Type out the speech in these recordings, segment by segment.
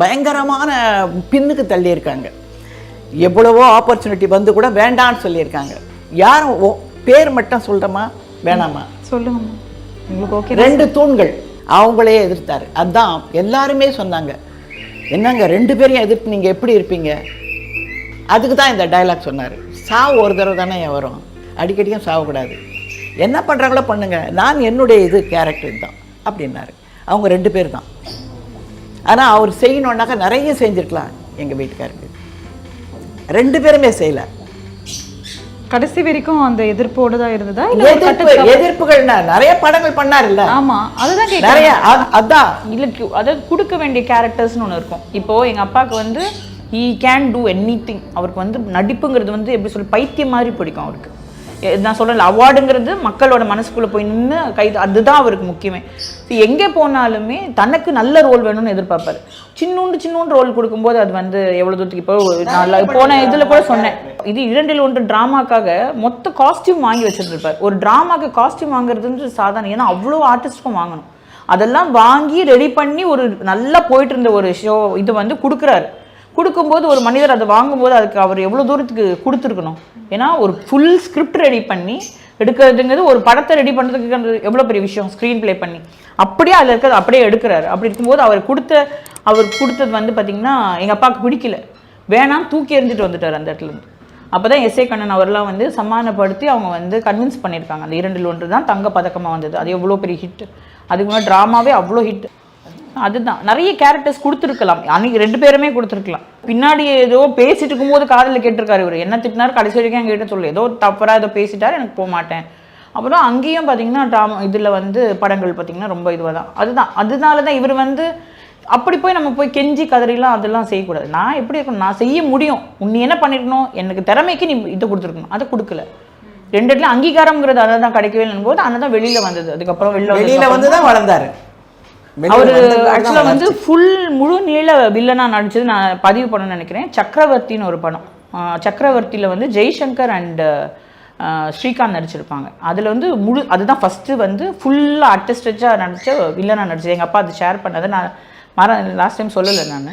பயங்கரமான பின்னுக்கு தள்ளியிருக்காங்க. எவ்வளவோ ஆப்பர்ச்சுனிட்டி வந்து கூட வேண்டான்னு சொல்லியிருக்காங்க. யாரும் பேர் மட்டும் சொல்கிறோமா வேணாமா சொல்லுங்கம்மா, உங்களுக்கு ஓகே. 2 தூண்கள் அவங்களே எதிர்த்தாரு. அதுதான் எல்லாருமே சொன்னாங்க, என்னங்க 2 பேரையும் எதிர்த்து நீங்கள் எப்படி இருப்பீங்க? அதுக்கு தான் இந்த டைலாக் சொன்னார். சாவு ஒரு தடவை தானே வரும், அடிக்கடியும் சாவக்கூடாது, என்ன பண்ணுறாங்களோ பண்ணுங்க, நான் என்னுடைய இது கேரக்டர் தான் அப்படின்னாரு. அவங்க 2 பேர் தான். ஆனால் அவர் செய்யணுன்னாக்கா நிறைய செஞ்சுருக்கலாம். எங்கள் வீட்டுக்காருக்கு 2 பேருமே செய்யலை. கடைசி வரைக்கும் அந்த எதிர்ப்போடு தான் இருந்ததா? எதிர்ப்புகள் நிறைய படங்கள் பண்ணார் இல்ல? ஆமா, அதுதான் நிறைய. அதான் இல்லை, அதாவது கொடுக்க வேண்டிய கேரக்டர்ஸ்னு ஒன்று இருக்கும். இப்போது எங்கள் அப்பாவுக்கு வந்து he can do anything. அவருக்கு வந்து நடிப்புங்கிறது வந்து எப்படி சொல்லி பைத்தியம் மாதிரி பிடிக்கும் அவருக்கு. நான் சொல்கிறேன், அவார்டுங்கிறது மக்களோட மனசுக்குள்ளே போய் நின்று அதுதான் அவருக்கு முக்கியமே. எங்கே போனாலுமே தனக்கு நல்ல ரோல் வேணும்னு எதிர்பார்ப்பார். சின்னூண்டு ரோல் கொடுக்கும்போது அது வந்து எவ்வளோ தூரத்துக்கு இப்போ நல்லா போன இதில் கூட சொன்னேன், இது 2இல் 1 ட்ராமாக்காக மொத்த காஸ்டியூம் வாங்கி வச்சுருந்துருப்பார். ஒரு ட்ராமாக்கு காஸ்டியூம் வாங்குறதுன்றது சாதாரணம், ஏன்னா அவ்வளோ ஆர்டிஸ்ட்க்கும் வாங்கணும். அதெல்லாம் வாங்கி ரெடி பண்ணி ஒரு நல்லா போயிட்டு இருந்த ஒரு ஷோ இது வந்து கொடுக்குறாரு. கொடுக்கும்போது ஒரு மனிதர் அதை வாங்கும்போது அதுக்கு அவர் எவ்வளோ தூரத்துக்கு கொடுத்துருக்கணும். ஏன்னா ஒரு ஃபுல் ஸ்கிரிப்ட் ரெடி பண்ணி எடுக்கிறதுங்கிறது, ஒரு படத்தை ரெடி பண்ணுறதுக்கு எவ்வளோ பெரிய விஷயம். ஸ்க்ரீன் ப்ளே பண்ணி அப்படியே அதில் இருக்கிறது அப்படியே எடுக்கிறாரு. அப்படி இருக்கும்போது அவர் கொடுத்தது வந்து பார்த்திங்கன்னா எங்கள் அப்பாவுக்கு பிடிக்கல, வேணாம் தூக்கி எறிஞ்சிட்டு வந்துட்டார் அந்த இடத்துலேருந்து. அப்போ தான் எஸ்ஏ கண்ணன் அவர்லாம் வந்து சமாதானப்படுத்தி அவங்க வந்து கன்வின்ஸ் பண்ணியிருக்காங்க. அந்த 2இல் 1 தான் தங்க பதக்கமாக வந்தது. அது எவ்வளோ பெரிய ஹிட். அதுக்கு முன்னாடி ட்ராமாவே அவ்வளோ ஹிட். அதுதான் நிறைய கேரக்டர்ஸ் கொடுத்துருக்கலாம், அன்னைக்கு 2 பேருமே கொடுத்துருக்கலாம். பின்னாடி ஏதோ பேசிட்டு இருக்கும்போது காதில் கேட்டிருக்காரு, இவர் என்ன திட்டினார் கடைசி வரைக்கும் எங்கிட்ட சொல்லு, ஏதோ தப்பராக ஏதோ பேசிட்டார், எனக்கு போக மாட்டேன். அப்புறம் அங்கேயும் பார்த்தீங்கன்னா ட்ராமா இதில் வந்து படங்கள் பார்த்திங்கன்னா ரொம்ப இதுவாக தான். அதுதான் அதனால தான் இவர் வந்து அப்படி போய் நம்ம போய் கெஞ்சி கதறிலாம் அதெல்லாம் செய்யக்கூடாது. நான் எப்படி இருக்கணும், நான் செய்ய முடியும், நீ என்ன பண்ணிருக்கணும், எனக்கு திறமைக்கு நீ இதை கொடுத்துருக்கணும், அதை கொடுக்கல. 2 இடத்துல அங்கீகாரம்ங்கிறது அதை தான் கிடைக்கவே இல்லைன்னு போது அதை தான் வெளியில் வந்தது. அதுக்கப்புறம் வெளியில் வந்து தான் வளர்ந்தாரு அவர். ஆக்சுவலாக வந்து முழு நீள வில்லனாக நடிச்சது நான் பதிவு பண்ண நினைக்கிறேன். சக்கரவர்த்தின்னு ஒரு படம். சக்கரவர்த்தியில் வந்து ஜெய்சங்கர் அண்ட் ஸ்ரீகாந்த் நடிச்சிருப்பாங்க. அதில் வந்து அதுதான் ஃபஸ்ட்டு வந்து ஃபுல்லாக அட்டஸ்டச்சாக நடித்த வில்லனாக நடிச்சது. எங்கள் அப்பா அது ஷேர் பண்ணதை நான் லாஸ்ட் டைம் சொல்லலை நான்.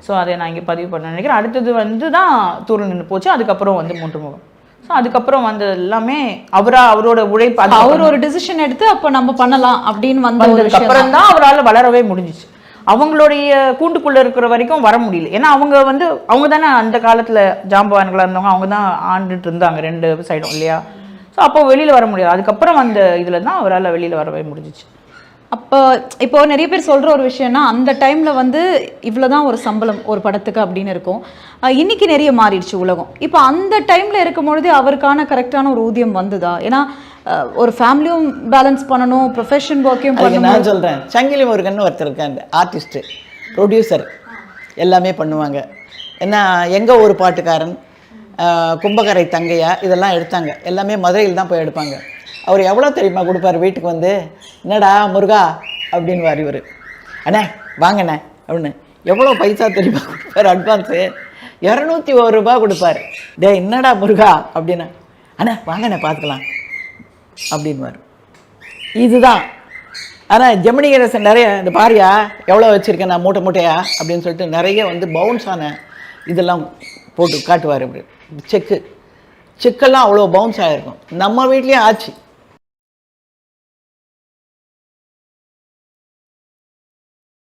ஸோ அதை நான் இங்கே பதிவு பண்ண நினைக்கிறேன். அடுத்தது வந்து தான் தூரம் நின்று போச்சு. அதுக்கப்புறம் வந்து 3 முகம். ஸோ அதுக்கப்புறம் வந்து எல்லாமே அவரோட உழைப்பு, அவர் ஒரு டிசிஷன் எடுத்து அப்போ நம்ம பண்ணலாம் அப்படின்னு வந்ததுக்கப்புறம் தான் அவரால் வளரவே முடிஞ்சிச்சு. அவங்களுடைய கூண்டுக்குள்ளே இருக்கிற வரைக்கும் வர முடியல. ஏன்னா அவங்க தானே அந்த காலத்தில் ஜாம்பவான்களாக இருந்தவங்க, அவங்க தான் ஆண்டுட்டு இருந்தாங்க 2 சைடும் இல்லையா. ஸோ அப்போ வெளியில் வர முடியாது. அதுக்கப்புறம் அந்த இதில் தான் அவரால் வெளியில் வரவே முடிஞ்சிச்சு. அப்போ இப்போ நிறைய பேர் சொல்கிற ஒரு விஷயம்னா, அந்த டைமில் வந்து இவ்வளோதான் ஒரு சம்பளம் ஒரு படத்துக்கு அப்படின்னு இருக்கும். இன்றைக்கி நிறைய மாறிடுச்சு உலகம். இப்போ அந்த டைமில் இருக்கும் பொழுது அவருக்கான கரெக்டான ஒரு ஊதியம் வந்ததா? ஏன்னா ஒரு ஃபேமிலியும் பேலன்ஸ் பண்ணணும், ப்ரொஃபஷன் ஒர்க்கையும் பண்ணணும். நான் சொல்கிறேன், சங்கிலி முருகன் ஒருத்தர் இருக்காங்க, ஆர்டிஸ்ட்டு ப்ரொடியூசர் எல்லாமே பண்ணுவாங்க. ஏன்னா எங்கே ஒரு பாட்டுக்காரன், கும்பகரை தங்கையா இதெல்லாம் எடுத்தாங்க, எல்லாமே மதுரையில் தான் போய் எடுப்பாங்க. அவர் எவ்வளோ தெரியுமா கொடுப்பார் வீட்டுக்கு வந்து, என்னடா முருகா அப்படின்வார் இவர், அண்ணே வாங்கண்ணே அப்படின்னு. எவ்வளோ பைசா தெரியுமா கொடுப்பார் அட்வான்ஸு? 201 ரூபா கொடுப்பார். டே என்னடா முருகா அப்படின்னா, அண்ணே வாங்கண்ணே பார்த்துக்கலாம் அப்படின்வார். இதுதான். ஆனால் ஜெமினி கணேசன் நிறைய இந்த பாரியா எவ்வளோ வச்சுருக்கேன் நான் மூட்டையா அப்படின்னு சொல்லிட்டு நிறைய வந்து பவுன்ஸ் ஆன இதெல்லாம் போட்டு காட்டுவார். இப்படி செக்கெல்லாம் அவ்வளோ பவுன்ஸ் ஆகிருக்கும். நம்ம வீட்லேயும் ஆச்சு.